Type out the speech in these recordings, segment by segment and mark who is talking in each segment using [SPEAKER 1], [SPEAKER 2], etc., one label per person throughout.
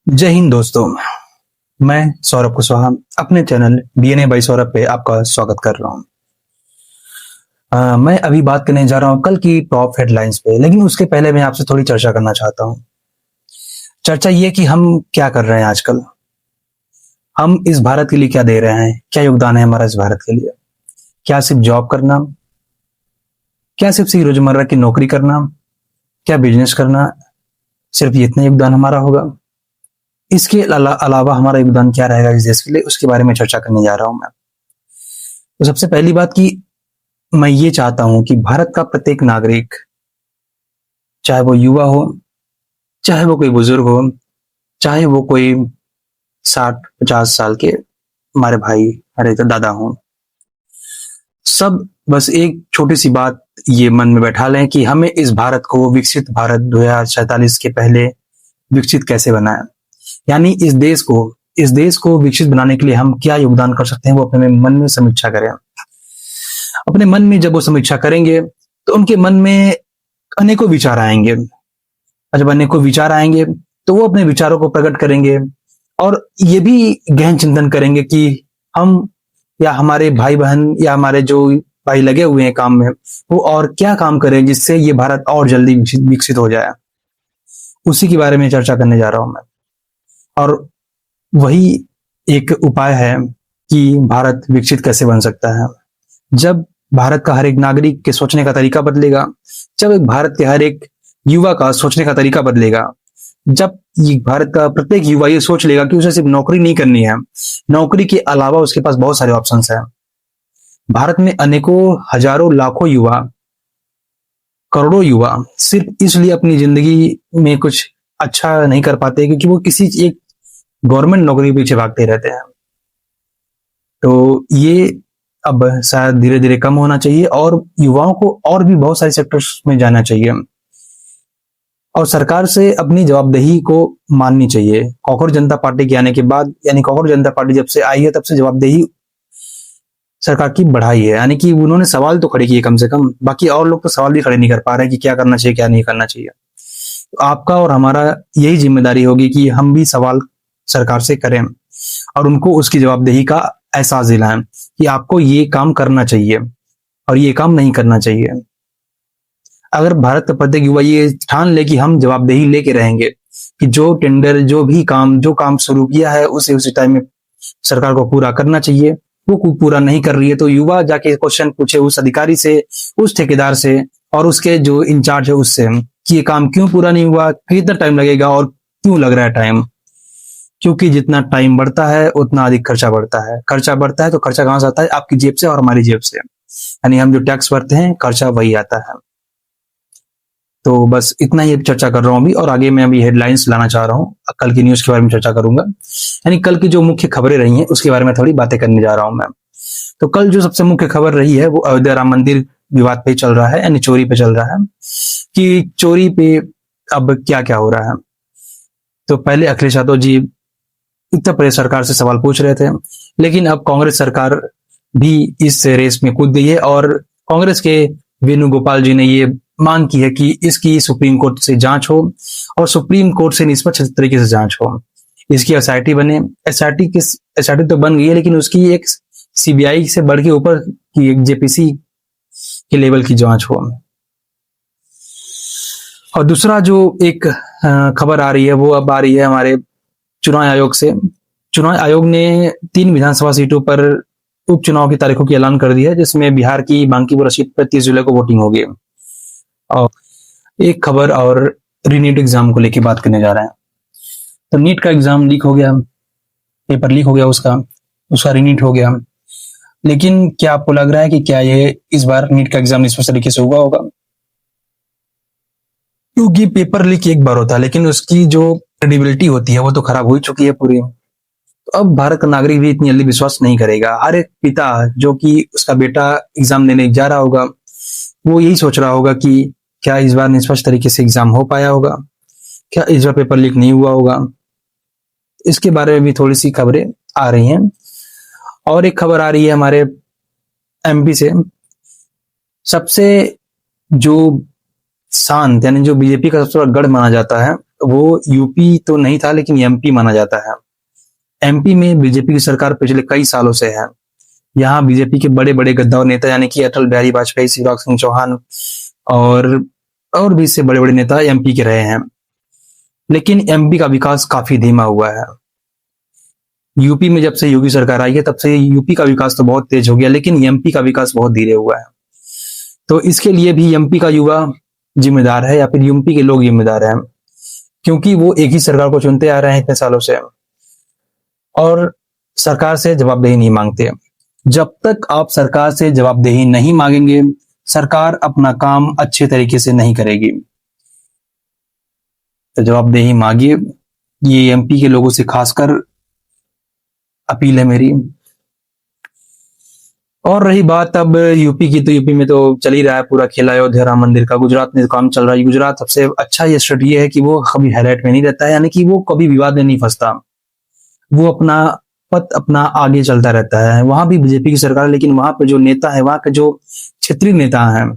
[SPEAKER 1] जय हिंद दोस्तों। मैं सौरभ कुशवाहा अपने चैनल डीएनए बाई सौरभ पे आपका स्वागत कर रहा हूँ। मैं अभी बात करने जा रहा हूँ कल की टॉप हेडलाइंस पे, लेकिन उसके पहले मैं आपसे थोड़ी चर्चा करना चाहता हूँ। चर्चा ये कि हम क्या कर रहे हैं आजकल, हम इस भारत के लिए क्या दे रहे हैं, क्या योगदान है हमारा इस भारत के लिए। क्या सिर्फ जॉब करना, क्या सिर्फ रोजमर्रा की नौकरी करना, क्या बिजनेस करना, सिर्फ ये इतना योगदान हमारा होगा। इसके अलावा हमारा योगदान क्या रहेगा इस देश के लिए, उसके बारे में चर्चा करने जा रहा हूं मैं। तो सबसे पहली बात कि मैं ये चाहता हूं कि भारत का प्रत्येक नागरिक, चाहे वो युवा हो, चाहे वो कोई बुजुर्ग हो, चाहे वो कोई 60-50 साल के हमारे भाई, हमारे दादा हो, सब बस एक छोटी सी बात ये मन में बैठा लें कि हमें इस भारत को विकसित भारत 2047 के पहले विकसित कैसे बनाए। यानी इस देश को विकसित बनाने के लिए हम क्या योगदान कर सकते हैं, वो अपने मन में समीक्षा करें। अपने मन में जब वो समीक्षा करेंगे तो उनके मन में अनेकों विचार आएंगे, और जब अनेकों विचार आएंगे तो वो अपने विचारों को प्रकट करेंगे और ये भी गहन चिंतन करेंगे कि हम या हमारे भाई बहन या हमारे जो भाई लगे हुए हैं काम में, वो और क्या काम करें जिससे ये भारत और जल्दी विकसित हो जाए। उसी के बारे में चर्चा करने जा रहा हूं मैं। और वही एक उपाय है कि भारत विकसित कैसे बन सकता है। जब भारत का हर एक नागरिक के सोचने का तरीका बदलेगा, जब एक भारत के हर एक युवा का सोचने का तरीका बदलेगा, जब ये भारत का प्रत्येक युवा ये सोच लेगा कि उसे सिर्फ नौकरी नहीं करनी है, नौकरी के अलावा उसके पास बहुत सारे ऑप्शंस हैं। भारत में अनेकों हजारों लाखों युवा, करोड़ों युवा सिर्फ इसलिए अपनी जिंदगी में कुछ अच्छा नहीं कर पाते क्योंकि वो किसी एक गवर्नमेंट नौकरी के पीछे भागते रहते हैं। तो ये अब शायद धीरे धीरे कम होना चाहिए और युवाओं को और भी बहुत सारे सेक्टर्स में जाना चाहिए और सरकार से अपनी जवाबदेही को माननी चाहिए। कॉकरोच जनता पार्टी के आने के बाद, यानी कॉकरोच जनता पार्टी जब से आई है तब से जवाबदेही सरकार की बढ़ाई है। यानी कि उन्होंने सवाल तो खड़े किए कम से कम, बाकी और लोग तो सवाल भी खड़े नहीं कर पा रहे कि क्या करना चाहिए क्या नहीं करना चाहिए। तो आपका और हमारा यही जिम्मेदारी होगी कि हम भी सवाल सरकार से करें और उनको उसकी जवाबदेही का एहसास दिलाएं कि आपको ये काम करना चाहिए और ये काम नहीं करना चाहिए। अगर भारत का प्रत्येक युवा ये ठान ले कि हम जवाबदेही लेके रहेंगे कि जो टेंडर, जो काम शुरू किया है उसे उसी टाइम में सरकार को पूरा करना चाहिए, वो पूरा नहीं कर रही है तो युवा जाके क्वेश्चन पूछे उस अधिकारी से, उस ठेकेदार से और उसके जो इंचार्ज है उससे कि ये काम क्यों पूरा नहीं हुआ, कितना टाइम लगेगा और क्यों लग रहा है टाइम। क्योंकि जितना टाइम बढ़ता है उतना अधिक खर्चा बढ़ता है। खर्चा बढ़ता है तो खर्चा कहां से आता है? आपकी जेब से और हमारी जेब से। यानी हम जो टैक्स भरते हैं खर्चा वही आता है। तो बस इतना ही चर्चा कर रहा हूं अभी, और आगे मैं अभी हेडलाइंस लाना चाह रहा हूं। कल की न्यूज के बारे में चर्चा करूंगा, यानी कल की जो मुख्य खबरें रही हैं उसके बारे में थोड़ी बातें करने जा रहा हूं मैं। तो कल जो सबसे मुख्य खबर रही है वो अयोध्या राम मंदिर विवाद पे चल रहा है, यानी चोरी पे चल रहा है कि चोरी पे अब क्या क्या हो रहा है। तो पहले अखिलेश यादव जी उत्तर प्रदेश सरकार से सवाल पूछ रहे थे, लेकिन अब कांग्रेस सरकार भी इस रेस में कूद गई है और कांग्रेस के वेणुगोपाल जी ने ये मांग की है कि इसकी सुप्रीम कोर्ट से जांच हो और सुप्रीम कोर्ट से निष्पक्ष तरीके से जांच हो। इसकी एसआईटी बने। एसआईटी तो बन गई है, लेकिन उसकी एक सीबीआई से बढ़ के ऊपर की एक जेपीसी के लेवल की जांच हो। और दूसरा जो एक खबर आ रही है वो अब आ रही है हमारे चुनाव आयोग से। चुनाव आयोग ने 3 विधानसभा सीटों पर उपचुनाव की तारीखों की ऐलान कर दी है, जिसमें बिहार की बांकीपुरा सीट पर 30 जुलाई को वोटिंग होगी। और एक खबर और रीनीट एग्जाम को लेकर बात करने जा रहे हैं। तो नीट का एग्जाम लीक हो गया, पेपर लीक हो गया, उसका रीनीट हो गया। लेकिन क्या आपको लग रहा है कि क्या ये इस बार नीट का एग्जाम निष्पक्ष तरीके से हुआ होगा? क्योंकि पेपर लीक एक बार होता है, लेकिन उसकी जो क्रेडिबिलिटी होती है वो तो खराब हो ही चुकी है पूरी। तो अब भारत का नागरिक भी इतनी जल्दी विश्वास नहीं करेगा। हर एक पिता जो कि उसका बेटा एग्जाम देने जा रहा होगा वो यही सोच रहा होगा कि क्या इस बार निष्पक्ष तरीके से एग्जाम हो पाया होगा, क्या इस बार पेपर लीक नहीं हुआ होगा। इसके बारे में भी थोड़ी सी खबरें आ रही हैं। और एक खबर आ रही है हमारे एमपी से। सबसे जो शांत, यानी जो बीजेपी का सबसे बड़ा गढ़ माना जाता है, वो यूपी तो नहीं था लेकिन एमपी माना जाता है। एमपी में बीजेपी की सरकार पिछले कई सालों से है। यहाँ बीजेपी के बड़े बड़े गद्दार नेता यानी कि अटल बिहारी वाजपेयी, शिवराज सिंह चौहान और और भी इससे बड़े बड़े नेता एमपी के रहे हैं। लेकिन एमपी का विकास काफी धीमा हुआ है। यूपी में जब से योगी सरकार आई है तब से यूपी का विकास तो बहुत तेज हो गया, लेकिन एमपी का विकास बहुत धीरे हुआ है। तो इसके लिए भी एमपी का युवा जिम्मेदार है या फिर यूपी के लोग जिम्मेदार हैं, क्योंकि वो एक ही सरकार को चुनते आ रहे हैं इतने सालों से और सरकार से जवाबदेही नहीं मांगते। जब तक आप सरकार से जवाबदेही नहीं मांगेंगे, सरकार अपना काम अच्छे तरीके से नहीं करेगी। तो जवाबदेही मांगिए, ये एमपी के लोगों से खासकर अपील है मेरी। और रही बात अब यूपी की, तो यूपी में तो चल ही रहा है पूरा खेला अयोध्या राम मंदिर का। गुजरात में काम चल रहा है। गुजरात सबसे अच्छा ये स्टेट ये है कि वो कभी हाईलाइट में नहीं रहता है, यानी कि वो कभी विवाद में नहीं फंसता। वो अपना पथ अपना आगे चलता रहता है। वहां भी बीजेपी की सरकार है, लेकिन वहां पे जो नेता है, वहां के जो क्षेत्रीय नेता हैं,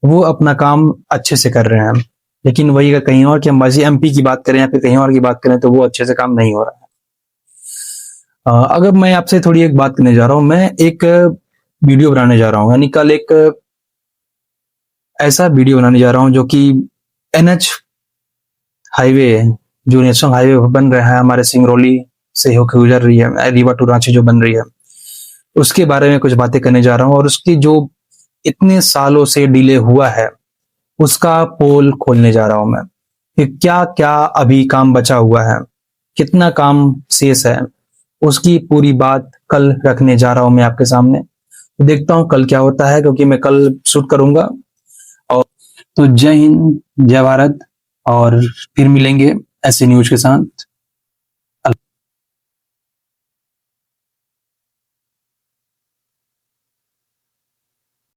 [SPEAKER 1] वो अपना काम अच्छे से कर रहे हैं। लेकिन वही अगर कहीं और की हम एमपी की बात करें या फिर कहीं और की बात करें तो वो अच्छे से काम नहीं हो रहा है। अगर मैं आपसे थोड़ी एक बात करने जा रहा हूं, मैं एक वीडियो बनाने जा रहा हूं, यानी कल एक ऐसा वीडियो बनाने जा रहा हूं जो कि एनएच हाईवे, जो नेशनल हाईवे बन रहा है हमारे सिंगरौली से होकर गुजर रही है, रीवा टू रांची जो बन रही है, उसके बारे में कुछ बातें करने जा रहा हूं। और उसकी जो इतने सालों से डिले हुआ है उसका पोल खोलने जा रहा हूं मैं कि क्या क्या अभी काम बचा हुआ है, कितना काम शेष है, उसकी पूरी बात कल रखने जा रहा हूं मैं आपके सामने। देखता हूं कल क्या होता है, क्योंकि मैं कल शूट करूंगा। और तो जय हिंद, जय भारत, और फिर मिलेंगे ऐसे न्यूज के साथ।